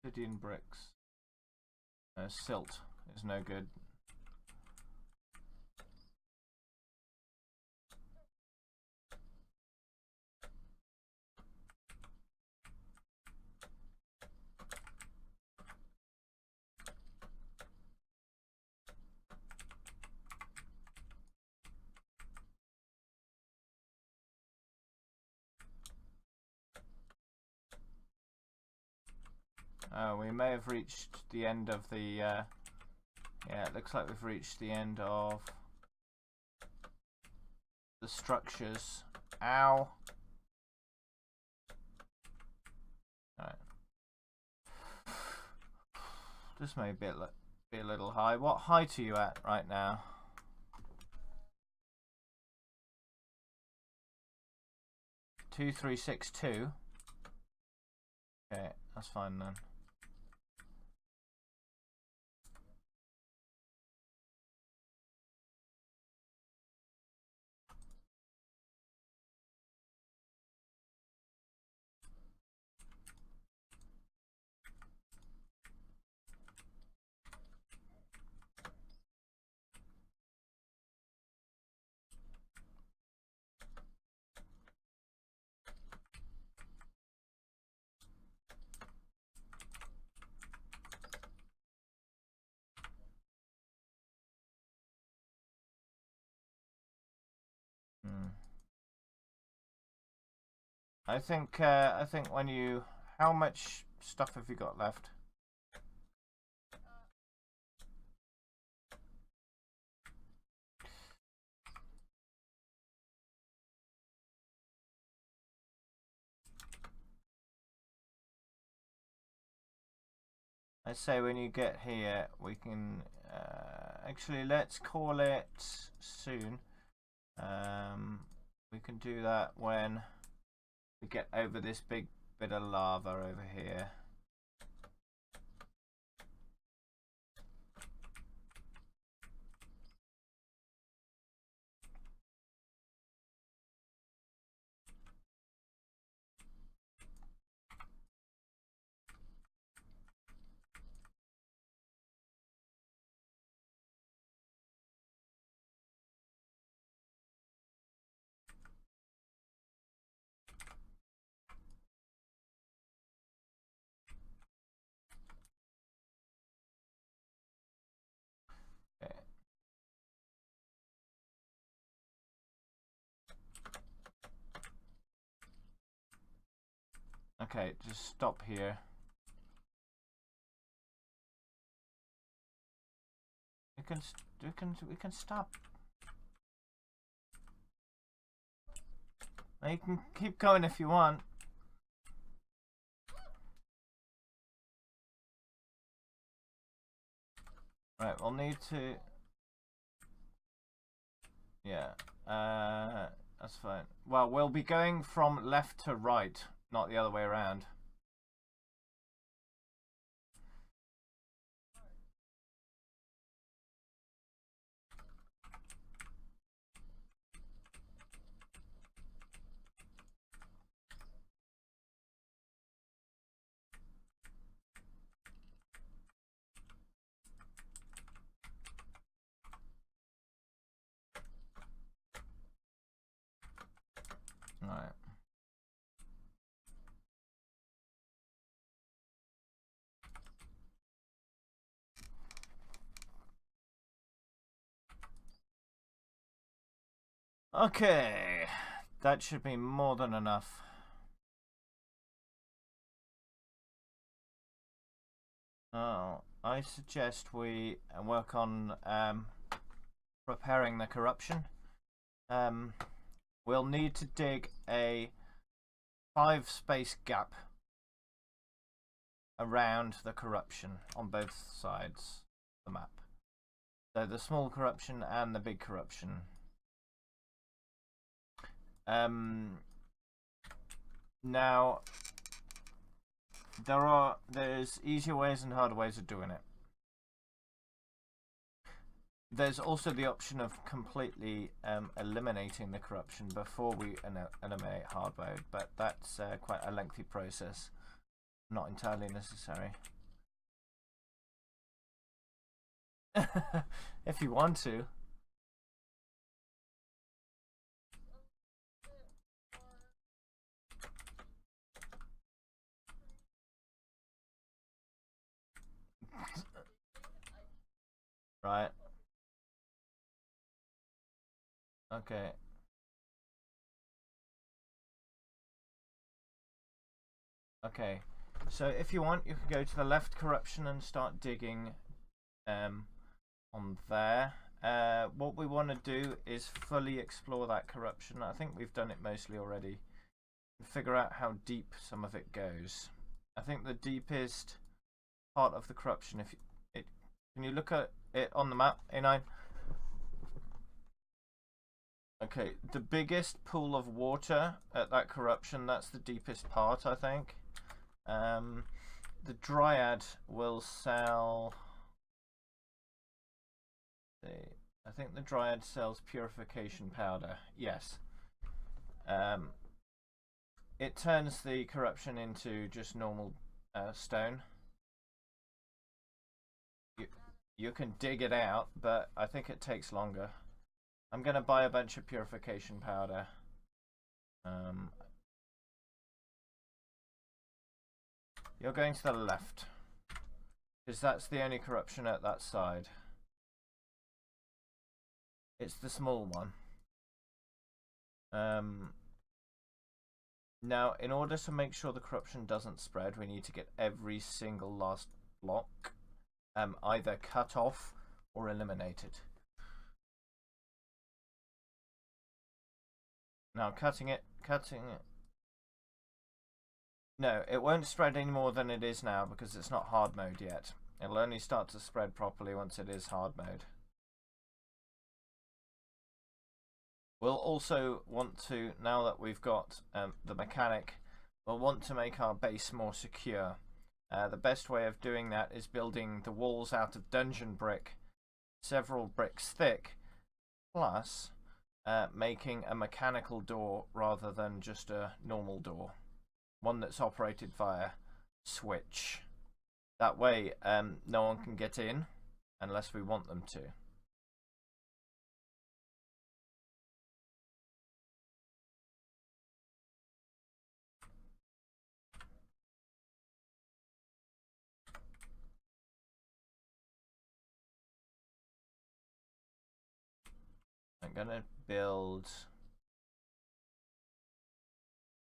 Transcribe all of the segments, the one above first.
Obsidian bricks. Silt is no good. We may have reached the end of the, yeah, it looks like we've reached the end of the structures. Ow. Alright. This may be a little high. What height are you at right now? Two, 3, 6, 2. Okay, that's fine then. I think when you, how much stuff have you got left? I say when you get here, we can actually, let's call it soon. We can do that when we get over this big bit of lava over here. Okay, just stop here. We can stop. Now you can keep going if you want. Right, we'll need to. Yeah, that's fine. Well, we'll be going from left to right, not the other way around. Right. Okay, that should be more than enough. Oh, I suggest we work on repairing the corruption. We'll need to dig a 5-space gap around the corruption on both sides of the map. So the small corruption and the big corruption. Now, there's easier ways and harder ways of doing it. There's also the option of completely eliminating the corruption before we eliminate hard mode, but that's quite a lengthy process, not entirely necessary. If you want to. Right. Okay. Okay. So if you want, you can go to the left corruption and start digging on there. What we want to do is fully explore that corruption. I think we've done it mostly already. And figure out how deep some of it goes. I think the deepest part of the corruption, if it, can you look at it on the map, A9? Okay, the biggest pool of water at that corruption, that's the deepest part, I think. The Dryad will sell... I think the Dryad sells purification powder. Yes. It turns the corruption into just normal stone. You can dig it out, but I think it takes longer. I'm going to buy a bunch of purification powder. You're going to the left, because that's the only corruption at that side. It's the small one. Now, in order to make sure the corruption doesn't spread, we need to get every single last block either cut off or eliminated. Now, cutting it. No, it won't spread any more than it is now because it's not hard mode yet. It'll only start to spread properly once it is hard mode. We'll also want to, now that we've got the mechanic, we'll want to make our base more secure. The best way of doing that is building the walls out of dungeon brick, several bricks thick, plus making a mechanical door rather than just a normal door. One that's operated via switch. That way no one can get in unless we want them to. I'm gonna build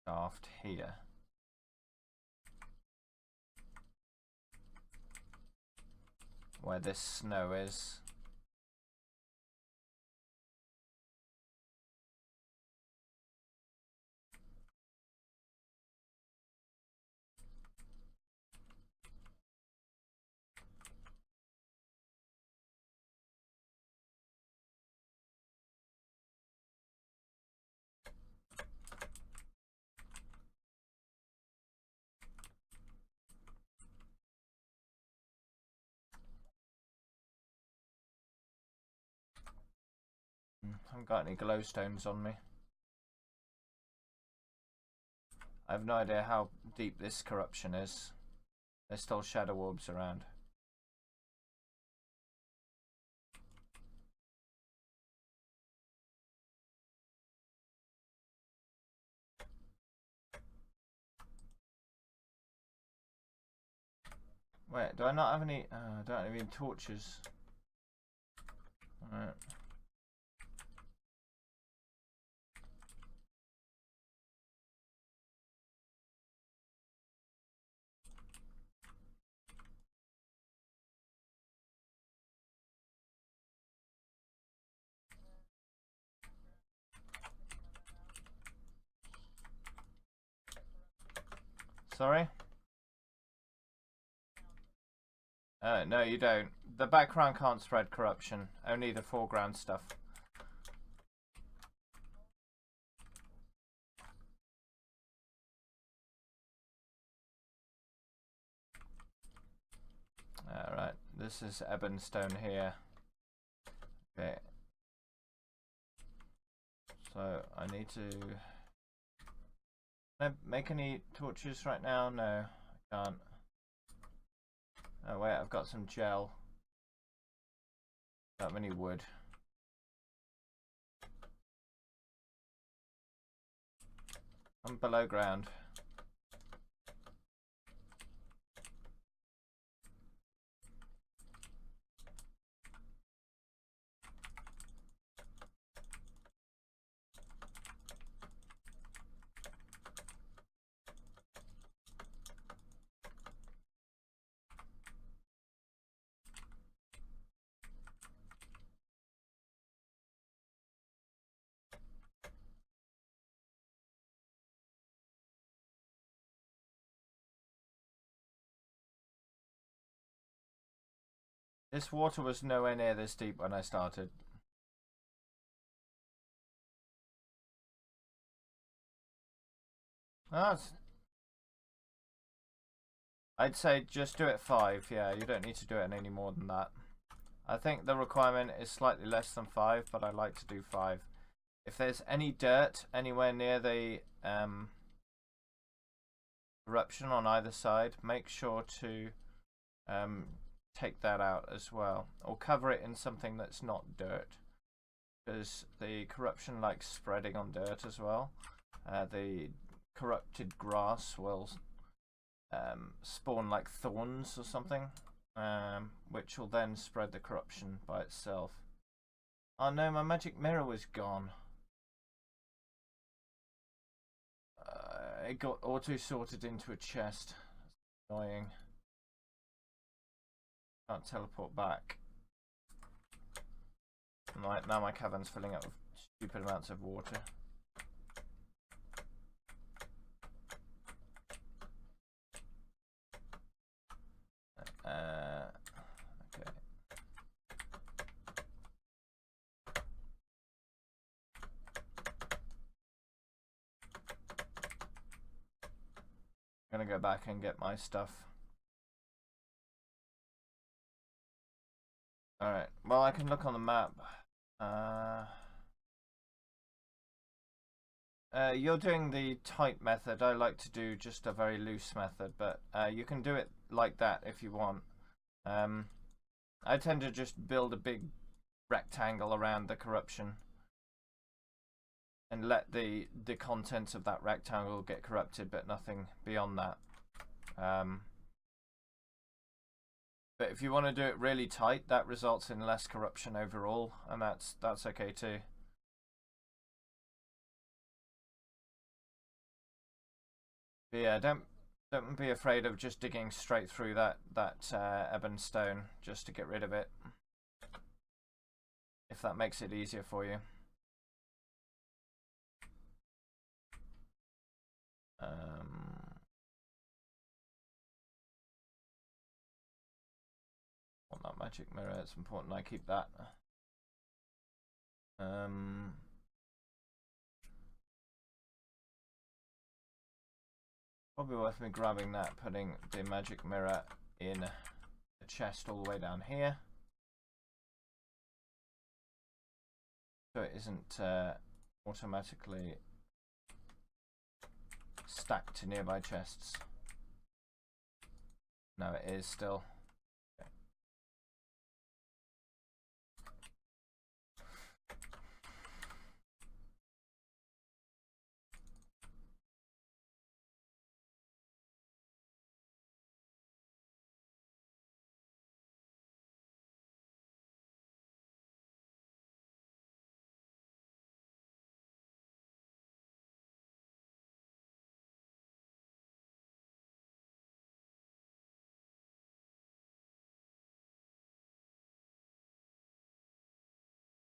shaft here. Where this snow is. I haven't got any glowstones on me. I have no idea how deep this corruption is. There's still shadow orbs around. Wait, do I not have any? I don't have any torches. Alright. Sorry? No, you don't. The background can't spread corruption. Only the foreground stuff. Alright, this is ebonstone here. Okay. So, I need to... Can I make any torches right now? No, I can't. Oh wait, I've got some gel. that many wood. I'm below ground. This water was nowhere near this deep when I started. That's... I'd say just do it 5. Yeah, you don't need to do it any more than that. I think the requirement is slightly less than 5, but I like to do 5. If there's any dirt anywhere near the eruption on either side, make sure to take that out as well, or cover it in something that's not dirt, because the corruption likes spreading on dirt as well. The corrupted grass will spawn like thorns or something, which will then spread the corruption by itself. Oh no, my magic mirror was gone. It got auto-sorted into a chest. That's annoying. Can't teleport back. Right, now my cavern's filling up with stupid amounts of water. Okay. I'm gonna go back and get my stuff. Alright, well I can look on the map. You're doing the tight method. I like to do just a very loose method, but you can do it like that if you want. I tend to just build a big rectangle around the corruption and let the contents of that rectangle get corrupted, but nothing beyond that. But if you want to do it really tight, that results in less corruption overall, and that's okay too. But yeah, don't be afraid of just digging straight through that ebon stone just to get rid of it, if that makes it easier for you. Want that magic mirror? It's important I keep that. Probably worth me grabbing that, putting the magic mirror in a chest all the way down here, so it isn't automatically stacked to nearby chests. No, it is still. Okay.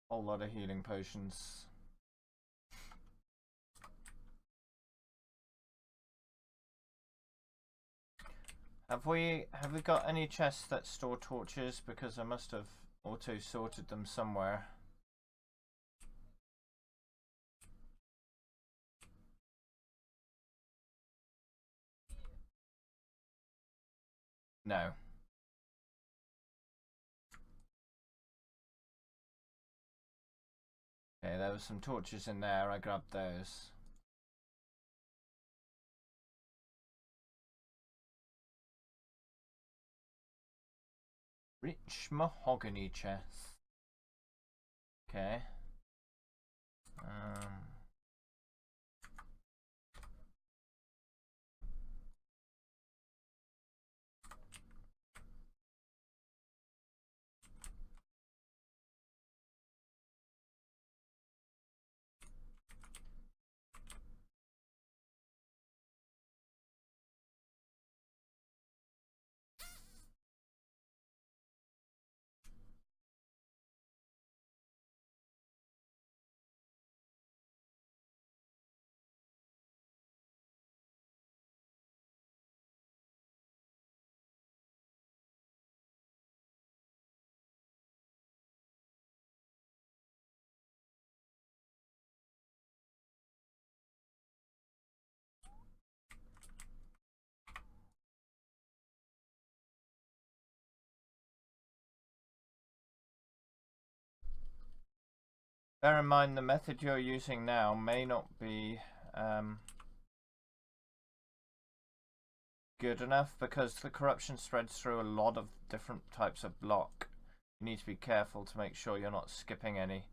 Whole lot of healing potions. Have we got any chests that store torches? Because I must have auto sorted them somewhere. No. Okay, there were some torches in there. I grabbed those. Rich mahogany chest. Okay. Bear in mind the method you're using now may not be good enough because the corruption spreads through a lot of different types of block. You need to be careful to make sure you're not skipping any.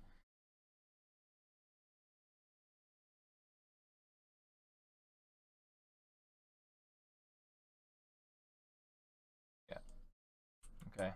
Yeah. Okay.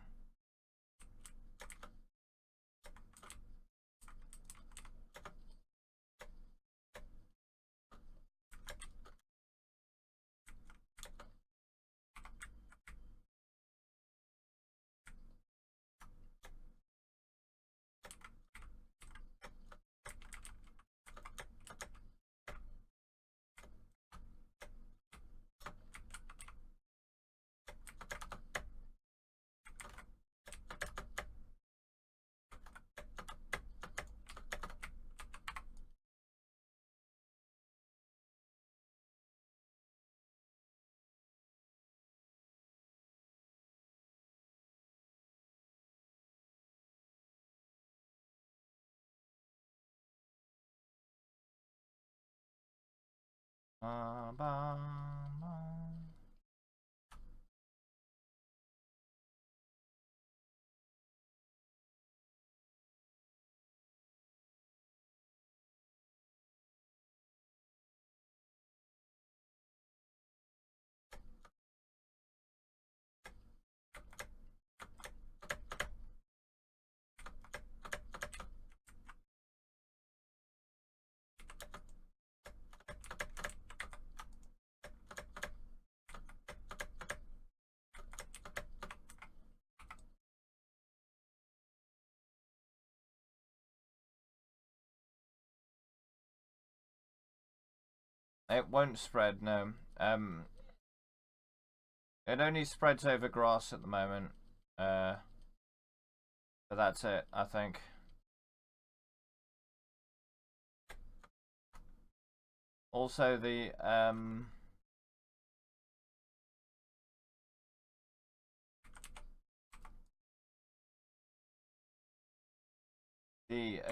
It won't spread, no. It only spreads over grass at the moment. But that's it, I think. Also, the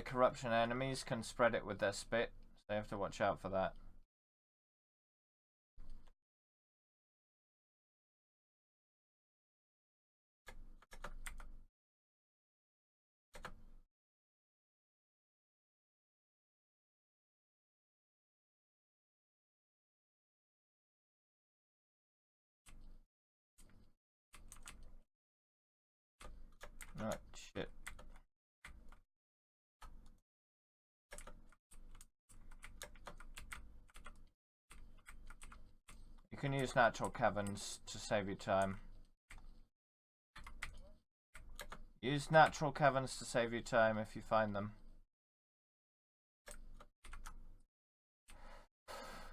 corruption enemies can spread it with their spit, so you have to watch out for that. Oh, shit. You can use natural caverns to save you time. Use natural caverns to save you time if you find them.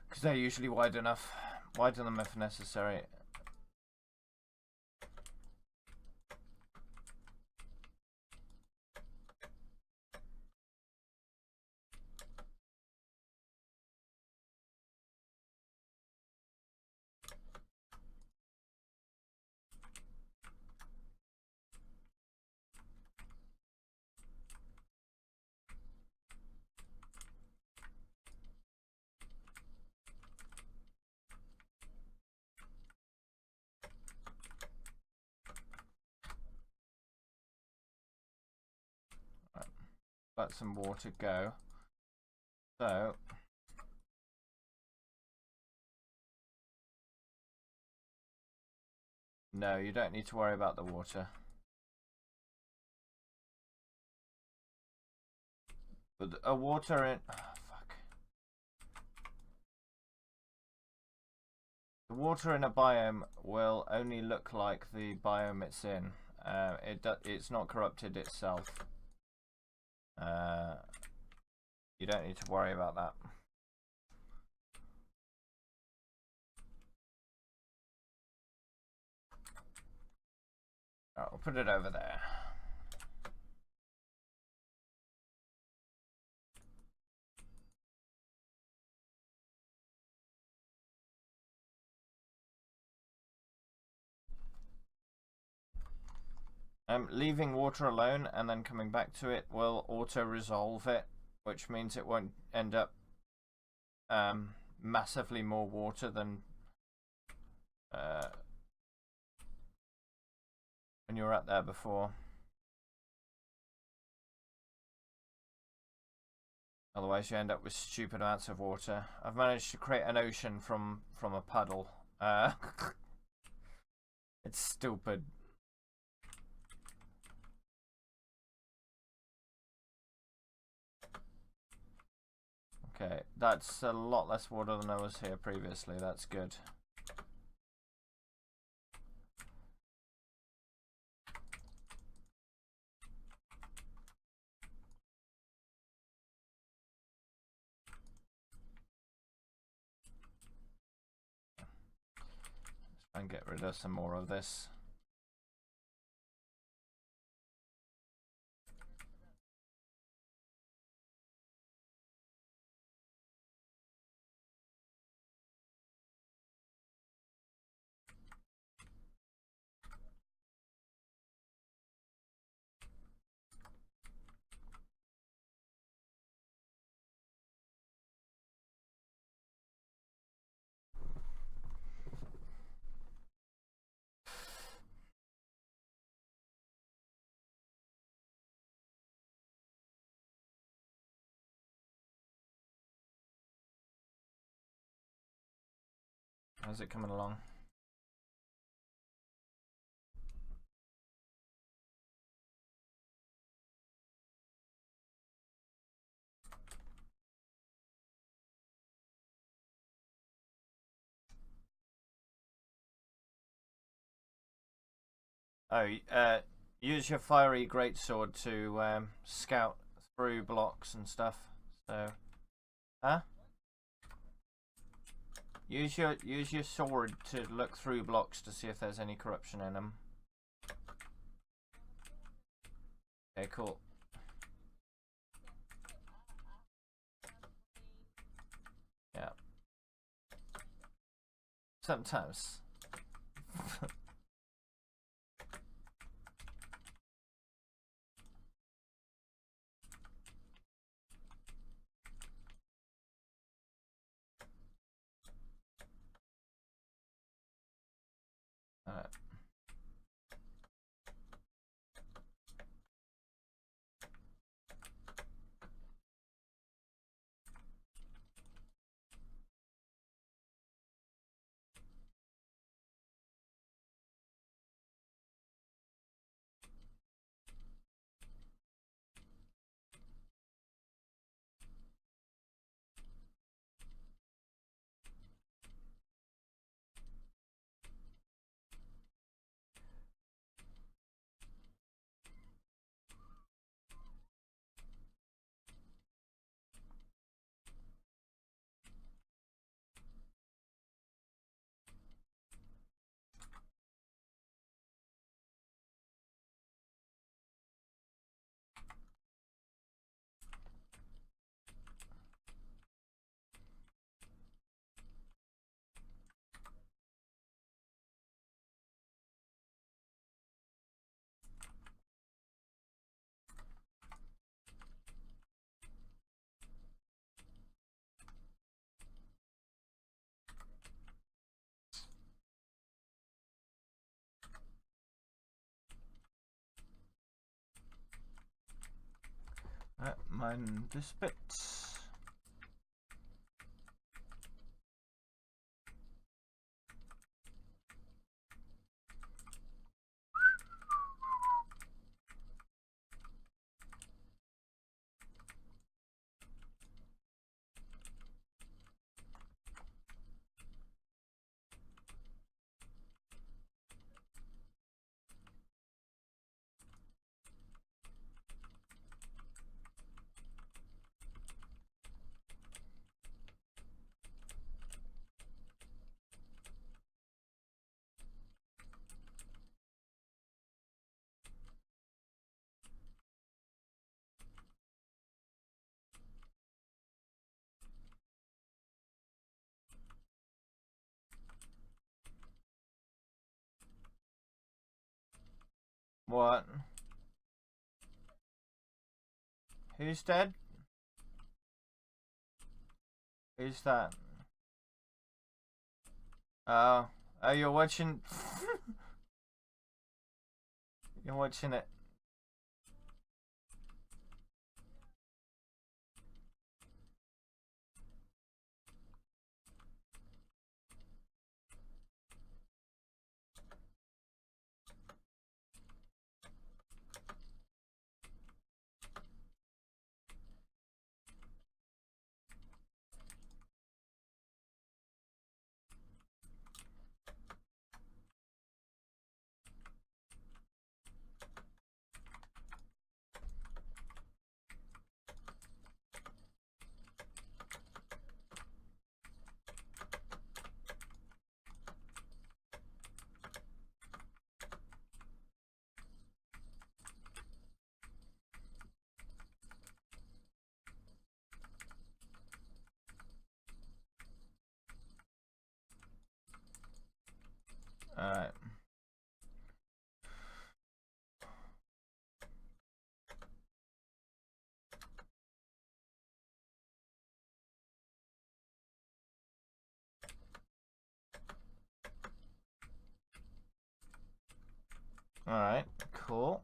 Because they're usually wide enough. Widen them if necessary. let some water go. So no, you don't need to worry about the water. But a water in the water in a biome will only look like the biome it's in. It's not corrupted itself. You don't need to worry about that. Alright, we'll put it over there. Leaving water alone and then coming back to it will auto-resolve it, which means it won't end up massively more water than when you were up there before. Otherwise you end up with stupid amounts of water. I've managed to create an ocean from a puddle. It's stupid. Okay, that's a lot less water than I was here previously. That's good. Let's try and get rid of some more of this. How's it coming along? Oh, use your fiery greatsword to scout through blocks and stuff. So, huh? Use your sword to look through blocks to see if there's any corruption in them. Okay, cool. Yeah. Sometimes. Alright. mine this bit. What? Who's dead? Who's that? Oh, you're watching. You're watching it. Alright. Alright, cool.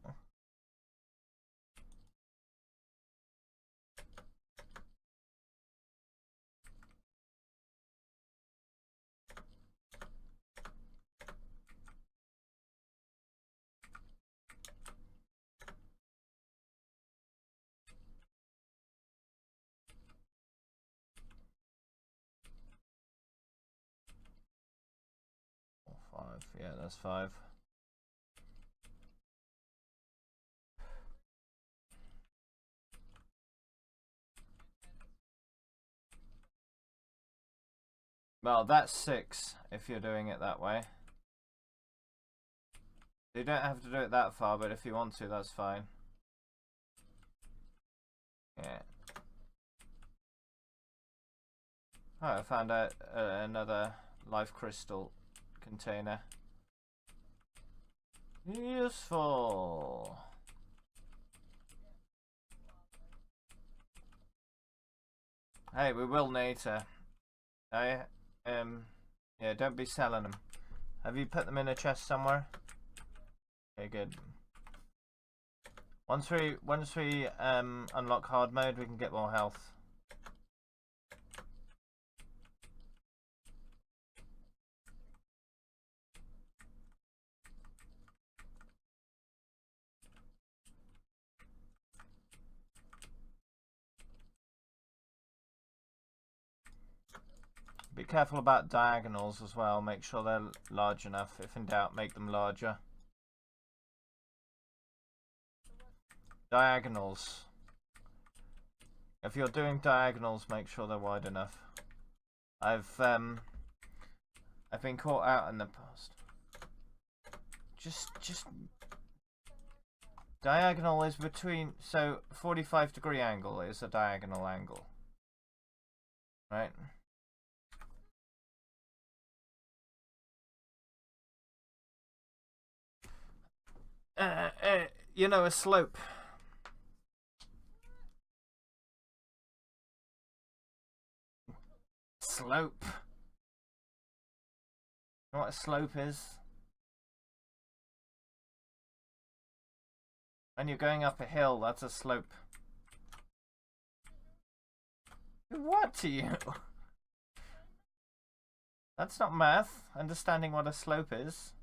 Five, yeah, that's 5. Well, that's 6 if you're doing it that way. You don't have to do it that far, but if you want to, that's fine. Yeah. Oh, I found out another life crystal container. Useful. Hey, we will need to. Yeah, don't be selling them. Have you put them in a chest somewhere? Okay, good. Once we unlock hard mode, we can get more health. Be careful about diagonals as well. Make sure they're large enough. If in doubt, make them larger. Diagonals. If you're doing diagonals, make sure they're wide enough. I've been caught out in the past. Just diagonal is between, so 45-degree angle is a diagonal angle, right? You know, a slope. Slope. You know what a slope is? When you're going up a hill, that's a slope. what to you? That's not math. Understanding what a slope is.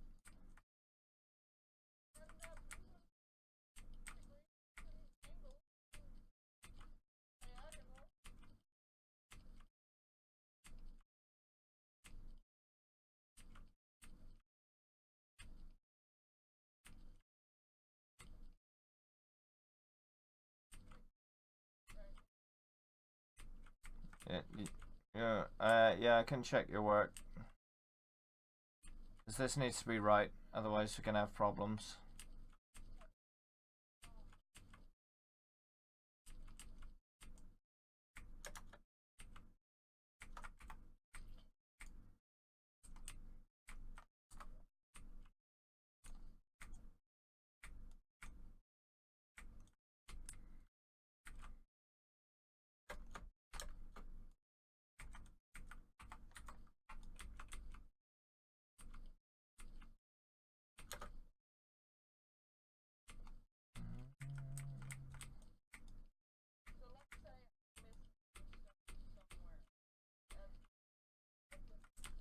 Yeah, I can check your work. Because this needs to be right, otherwise we're going to have problems.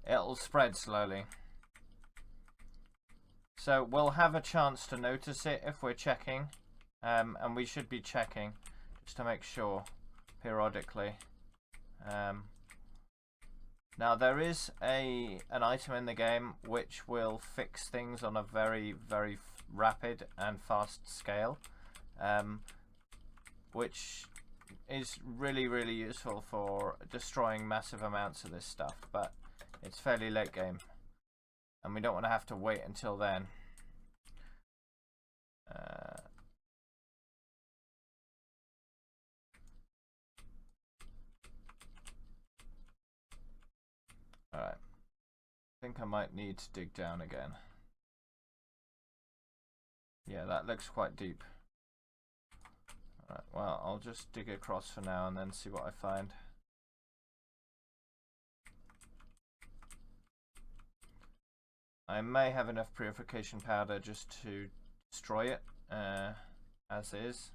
It'll spread slowly. So we'll have a chance to notice it if we're checking. And we should be checking just to make sure periodically. Now there is an item in the game which will fix things on a very, very rapid and fast scale. Which is really, really useful for destroying massive amounts of this stuff. But it's fairly late game. And we don't want to have to wait until then. Alright. I think I might need to dig down again. Yeah, that looks quite deep. Alright, well, I'll just dig across for now and then see what I find. I may have enough purification powder just to destroy it as is.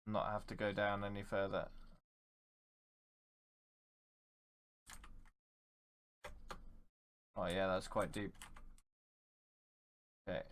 Not have to go down any further. Oh yeah, that's quite deep. Okay.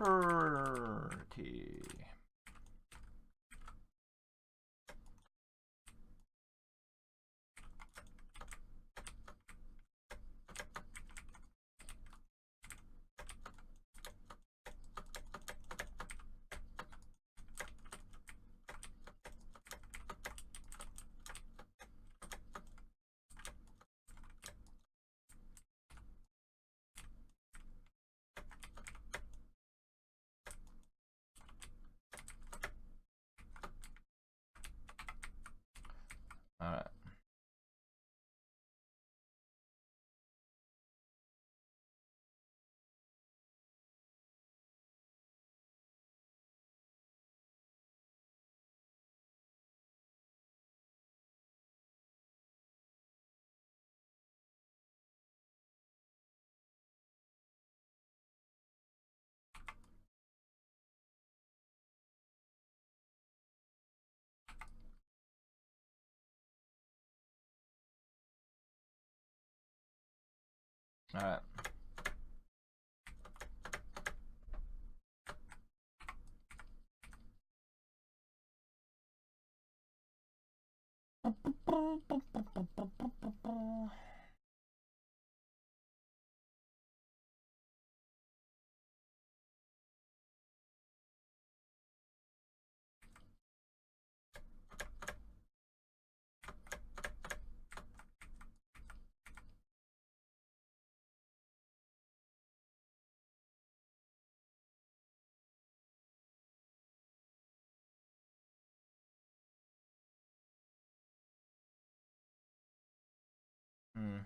Pretty. Alright. Alright. Hmm.